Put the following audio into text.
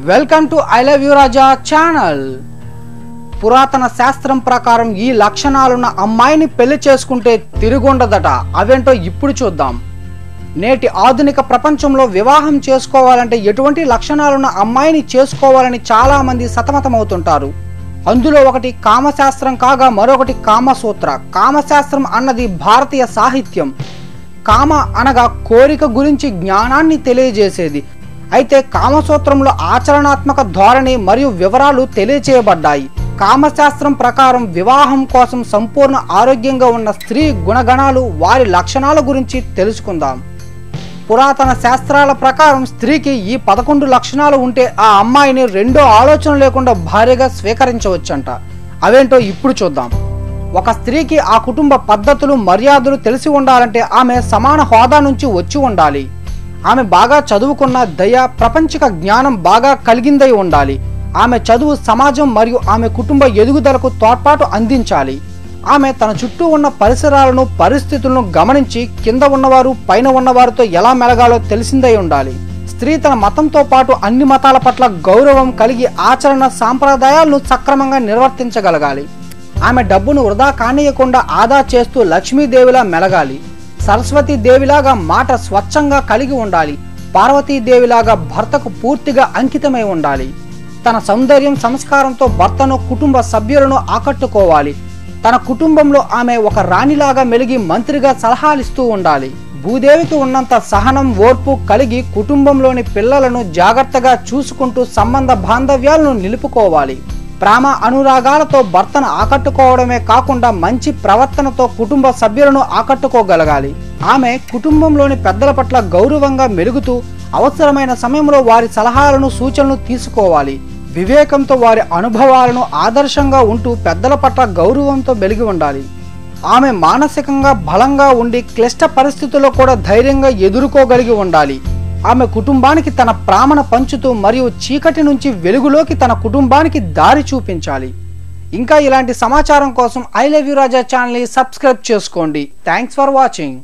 Welcome to I love you Raja channel. పురాతన శాస్త్రం ప్రకారం ఈ లక్షణాలున్న అమ్మాయిని పెళ్లి చేసుకుంటే తిరుగుండదట. అవేంటో ఇప్పుడు చూద్దాం. నేటి ఆధునిక ప్రపంచంలో వివాహం చేసుకోవాలంటే ఎటువంటి లక్షణాలున్న అమ్మాయిని చేసుకోవాలని చాలా మంది సతమతమవుతుంటారు. అందులో ఒకటి కామశాస్త్రం కాగా మరొకటి కామసూత్ర. కామశాస్త్రం అన్నది భారతీయ సాహిత్యం. కామ అనగా కోరిక గురించి జ్ఞానాన్ని తెలియజేసేది. అయితే కామసూత్రంలో ఆచరణాత్మక ధోరణి మరియు వివరాలు తెలియచేయబడ్డాయి. కామశాస్త్రం ప్రకారం వివాహం కోసం సంపూర్ణ ఆరోగ్యంగా ఉన్న స్త్రీ గుణగణాలు, వారి లక్షణాల గురించి తెలుసుకుందాం. పురాతన శాస్త్రాల ప్రకారం స్త్రీకి ఈ 11 లక్షణాలు ఉంటే ఆ అమ్మాయిని రెండో ఆలోచన లేకుండా భార్యగా స్వీకరించవచ్చంట. అవేంటో ఇప్పుడు చూద్దాం. ఒక స్త్రీకి ఆ కుటుంబ పద్ధతులు, మర్యాదలు తెలిసి ఉండాలంటే ఆమె సమాన హోదా నుంచి వచ్చి ఉండాలి. ఆమె బాగా చదువుకున్న, దయ, ప్రపంచిక జ్ఞానం బాగా కలిగిందై ఉండాలి. ఆమె చదువు సమాజం మరియు ఆమె కుటుంబ ఎదుగుదలకు తోడ్పాటు అందించాలి. ఆమె తన చుట్టూ ఉన్న పరిసరాలను, పరిస్థితులను గమనించి కింద ఉన్నవారు పైన ఉన్నవారితో ఎలా మెలగాలో తెలిసిందై ఉండాలి. స్త్రీ తన మతంతో పాటు అన్ని మతాల పట్ల గౌరవం కలిగి ఆచరణ సాంప్రదాయాలను సక్రమంగా నిర్వర్తించగలగాలి. ఆమె డబ్బును వృధా కానీయకుండా ఆదా చేస్తూ లక్ష్మీదేవిలా మెలగాలి. సరస్వతీదేవిలాగా మాట స్వచ్ఛంగా కలిగి ఉండాలి. పార్వతీదేవిలాగా భర్తకు పూర్తిగా అంకితమై ఉండాలి. తన సౌందర్యం, సంస్కారంతో భర్తను, కుటుంబ సభ్యులను ఆకట్టుకోవాలి. తన కుటుంబంలో ఆమె ఒక రాణిలాగా మెలిగి మంత్రిగా సలహాలిస్తూ ఉండాలి. భూదేవికి ఉన్నంత సహనం, ఓర్పు కలిగి కుటుంబంలోని పిల్లలను జాగ్రత్తగా చూసుకుంటూ సంబంధ బాంధవ్యాలను నిలుపుకోవాలి. ప్రేమ అనురాగాలతో భర్తను ఆకట్టుకోవడమే కాకుండా మంచి ప్రవర్తనతో కుటుంబ సభ్యులను ఆకట్టుకోగలగాలి. ఆమె కుటుంబంలోని పెద్దల పట్ల గౌరవంగా మెలుగుతూ అవసరమైన సమయంలో వారి సలహాలను, సూచనలు తీసుకోవాలి. వివేకంతో వారి అనుభవాలను ఆదర్శంగా ఉంటూ పెద్దల పట్ల గౌరవంతో మెలిగి ఉండాలి. ఆమె మానసికంగా బలంగా ఉండి క్లిష్ట పరిస్థితుల్లో కూడా ధైర్యంగా ఎదుర్కోగలిగి ఉండాలి. ఆమె కుటుంబానికి తన ప్రేమను పంచుతూ మరియు చీకటి నుంచి వెలుగులోకి తన కుటుంబానికి దారి చూపించాలి. ఇంకా ఇలాంటి సమాచారం కోసం ఐ లవ్ యు రాజా ఛానల్ని సబ్స్క్రైబ్ చేసుకోండి. Thanks for watching.